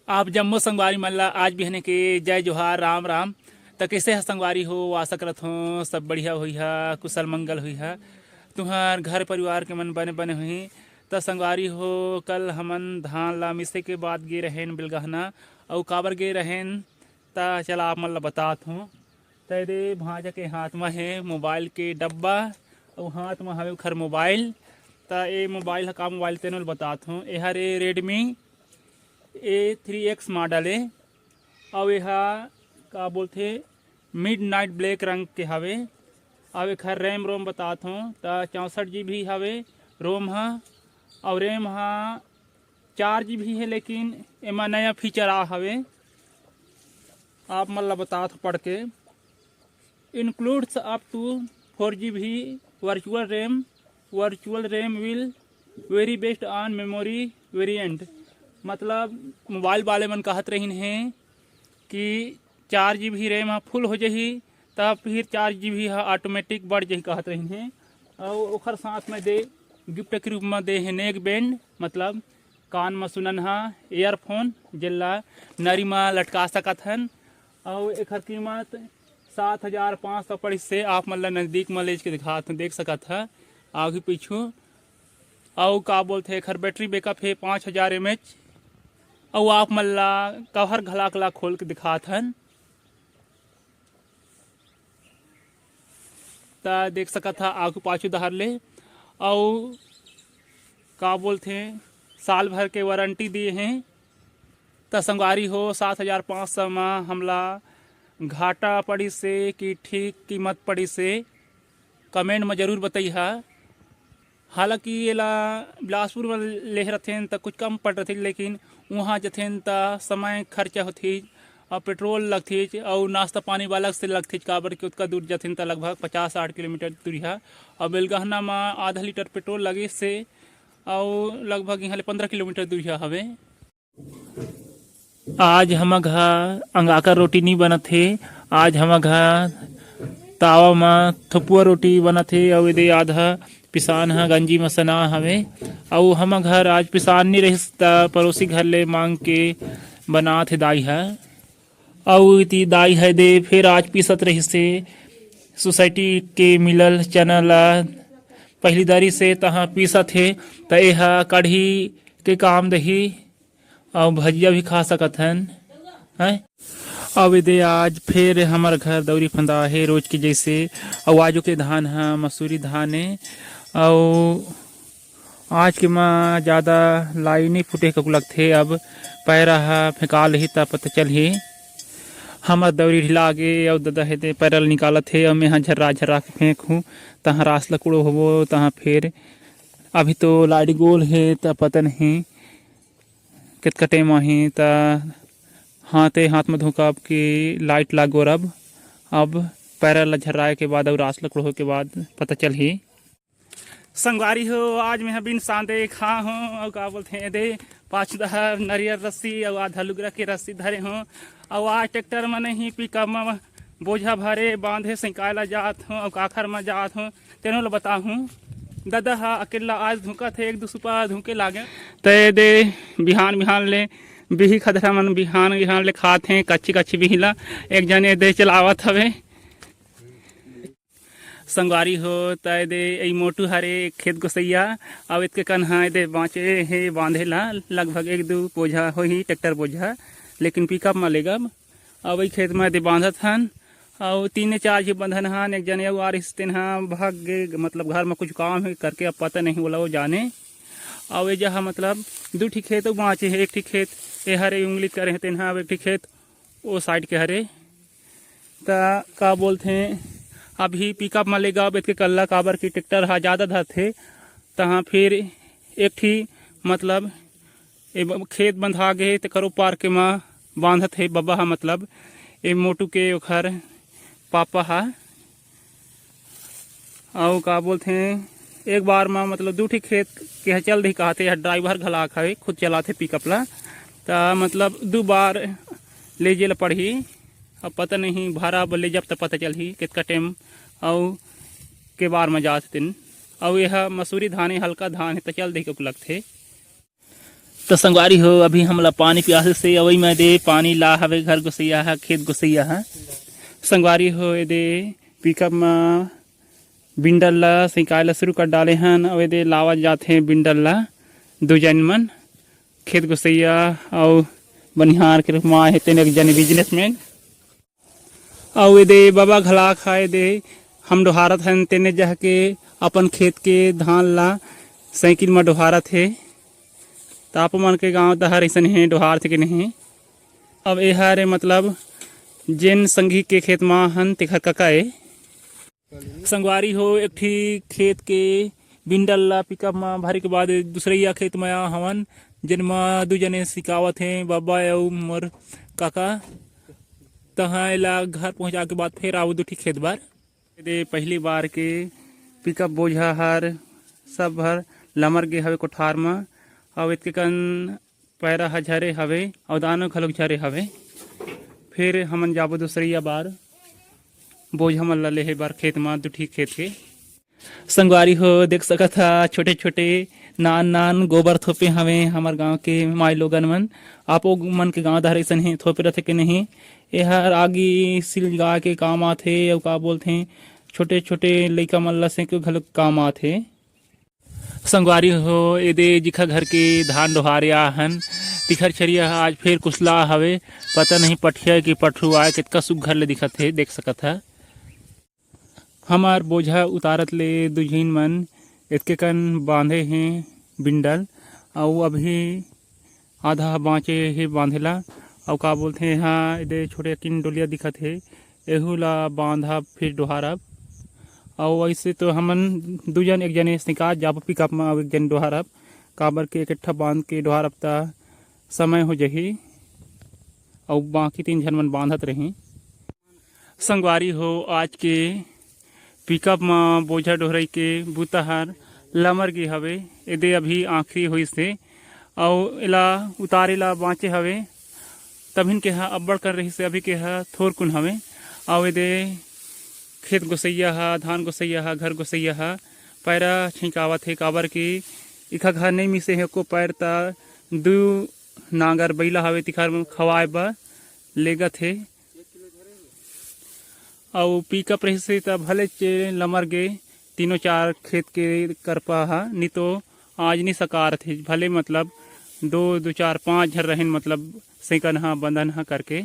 आप जम्मो संगवारी मन ला आज बिहने के जय जोहार राम राम। त कैसे है संगवारी हो, आशा करत हो सब बढ़िया हुई है, कुशल मंगल हुई है, तुम्हार घर परिवार के मन बने बने हुई। त संगवारी हो, कल हमन धान ला मिसे के बाद गे रहेन बिलगहना और काबर गे रहेन त चला आप मन ला बतात हूँ। तेरे भांजा के हाथ में है मोबाइल के डब्बा और हाथ में हवे खर मोबाइल। त ये मोबाइल का मोबाइल तेनो बतात हूँ। यह रे रेडमी A3X मॉडल है और यह का बोलते मिड नाइट ब्लैक रंग के हवे। और एक रैम रोम बतात हूँ तो 64 GB हवे रोम है और रैम हा 4 GB है, लेकिन एमा नया फीचर आ हवे आप मन ला बतात पढ़ के। Includes up to 4 GB virtual RAM will vary based on memory variant. मतलब मोबाइल वाले मन कहत रहीन हैं कि 4 GB रैम हा फुल हो जाही तब फिर 4 GB हा ऑटोमेटिक बढ़ जाही कहत रहीन हैं। और ओखर साथ में दे गिफ्ट के रूप में दे है नेक बैंड, मतलब कान में सुनन हा ईयरफोन जिला नरी में लटका सकत हन। और एकर कीमत 7500 पड़ी से आप मतलब नज़दीक में ले के देख सकत है आगे पीछू। और का बोलते एकर बैटरी बैकअप है 5000 mAh और आप मल्ला कवर घला खोल के दिखात हन ता देख सकत है आगू पाछू दहर ले। और का बोलते साल भर के वारंटी दिए हैं। त संगवारी हो 7500 में हमला घाटा पड़ी से कि ठीक कीमत पड़ी से कमेंट में जरूर बताइए। हालांकि ये ला बिलासपुर में ले रहते तो कुछ कम पड़ रही, लेकिन वहाँ जथेन तो समय खर्चा होती और पेट्रोल लगती और नाश्ता पानी वाला से लगती काबर के उतना दूर जथेन तो लगभग 50-60 किलोमीटर दूरी है। और बेलगहना में आधा लीटर पेट्रोल लगे से और लगभग यहाँ 15 किलोमीटर दूरी हवे। आज हम घर अंगाकर रोटी नहीं बनत है, आज हम घर तावा में थपुआ रोटी बनत है और दे आधा पिसान है गंजी में सना हवे। और हम घर आज पिसान नहीं रही पड़ोसी घर ले मांग के बना थे दाई है और इतनी दाई है दे फिर आज पीसत रही से सोसाइटी के मिलल चना ला पहली दारी से तहाँ पीसत है तो यह कढ़ी के काम दही और भजिया भी खा सकत हन है। अब दे आज फिर हमार घर दौरी फंदा है रोज के जैसे। और आजो के धान है मसूरी धान है और आज के माँ ज़्यादा लाई नहीं फूटे को लगते। अब पैरा है फेंका ही तब पता चल ही हमार दौरी ढिला गे और दादा है पैरल निकालत है और मैं यहाँ झर्रा के फेंकूँ तहाँ रास लकड़ो हो तहाँ फिर अभी तो लाड़ी गोल है तो पता नहीं कितना टाइम है तो हाथ में धोका की लाइट लागो अब पैरल झर्राए के बाद और रास लकड़ो के बाद पता चल ही। संगवारी हो आज मैं बिन सांदे खा हूँ और का बोलते हैं दे 5 नरियर रस्सी और आधा लुगरा के रस्सी धरे हूँ। और आज ट्रैक्टर में नहीं पिकअप में बोझा भरे बांधे सिंकाला जात हूँ और काखर में जात हूँ तेनों बता हूँ। दादा हा अकेला आज धुका थे एक दो सुपा धुके लागे तय दे बिहान ले बिही खदरा मन बिहान ले खाते हैं कच्ची बिहिला एक जने दे चलावत हवे। संगवारी हो तय दे ई मोटू हरे खेत गोसैया अब इसके कन्हा दे बाँचे है बांधे ला लगभग 1-2 बोझा हो ही ट्रैक्टर बोझा, लेकिन पिकअप में लेगा अब वही खेत में दे बांधत हन और 3-4 जी बंधन हन। एक जने आ रिश्ते भाग गए, मतलब घर में कुछ काम है करके अब पता नहीं बोला वो जाने। और ये जहाँ मतलब 2 ठी खेत बाँचे है, एक ठी खेत ये हरे उंगली करे तेना अब एक ठी खेत वो साइड के हरे ता का बोलते हैं अभी पिकअप में लेगा। अब इसके कल्ला काबर की ट्रैक्टर हा ज़्यादा धर थे तहाँ फिर एक ठी मतलब खेत बंधा गए तो करो पार के माँ बांधत है बब्बा हा, मतलब ये मोटू के घर पापा हा। और का बोलते हैं एक बार में मतलब 2 ठी खेत के चल रही कहते ड्राइवर घला खाए खुद चलाते पिकअप ला तो मतलब 2 बार ले जेल पड़ी। अब पता नहीं भाड़ा ले जब तक पता चल ही कितना टाइम और के बार में जाते दिन। और यह मसूरी धान है हल्का धान है तो चल दे के लगते तो संगवारी हो अभी हमला पानी प्यासे से अवई में दे पानी ला हवे घर गुसैया है खेत गुसैया है संगवारी हो ए दे पिकअप में बिंडल ला सिंकाय ला शुरू कर डाले हन और दे लावा जाते बिंडल ला दो जन मन खेत गुसैया और बनिहार के रूप में आए तेन एक जन बिजनेसमैन और दे बाबा घला खाए दे हम डोहारत हन तेने जाके अपन खेत के धान ला साइकिल में डोहारत है ताप मन के गांव दहर ऐसा है डोहार थे कि नहीं अब यह मतलब जेन संगी के खेत में हन तेखर ककाए संगवारी हो एक ठी खेत के बिंडल ला पिकअप में भरे के बाद दूसरे खेत में हवन जिन में दो जने सिखावत हैं बाबा और मोर काका तहाँ ला घर पहुँचा के बाद फिर आओ दूठी खेत बार दे पहली बार के पिकअप बोझा हर सब हर लमर गे हवे कोठार में और इतके कन पैरा ह झरे हवे और दानो घलोक झरे हवे फिर हमन जाबो दूसरी बार बोझ हमन ला लेहे बार खेत में दूठी खेत के संगवारी हो देख सकत था छोटे छोटे नान नान गोबर थोपे हवे हमार गांव के माई लोगन मन आपो मन के गांव दहर ऐसा नहीं थोपे रहते कि नहीं यह आगे सिल गा के काम आथे और का बोलते छोटे छोटे लइका मन ला से घलोक काम आथे संगवारी हो एदे जिखा घर के धान डोहारिया हन तिखर छरिया आज फिर कुसला हवे पता नहीं पठिया कि पठरू आए कितका सुघर ले दिखत है देख सकत है हमार बोझा उतारत ले दुझीन मन इतके कन बांधे हैं बिंडल और अभी आधा बाँचे ही बांधेला और का बोलते हैं यहाँ इधर छोटे किन डोलिया दिखत है एहू ला बांधा फिर डोहारब और वैसे तो हमन दो जन एक जने सिका जाब पिकअप में एक जन डोहारब काबर के इकट्ठा बांध के डोहारब ता समय हो जही और बाकी तीन जन मन बांधत रही संगवारी हो आज के पिकअप में बोझा डोहरई के बुताहर लमर गे हवे एदे अभी आखिरी हुई से और एला उतारे ला बाँचे हवे तभिन के हा अब्बड़ कर रही से अभी के हा थोर कुन हवे और एदे खेत गोसैया हा धान गोसैया हा घर गोसैया हा पैरा छिंकावत है काबर की इखा घर नहीं मिसे है को पैर ता दू नांगर बैला हवे तिखार खवाए बर लेगत है और पिकअप रही से तब भले लमर गे तीनों चार खेत के करपा हा नहीं तो आज नहीं सकार थे भले मतलब दो चार पाँच झर रहें मतलब सेकन हा बंधन हा करके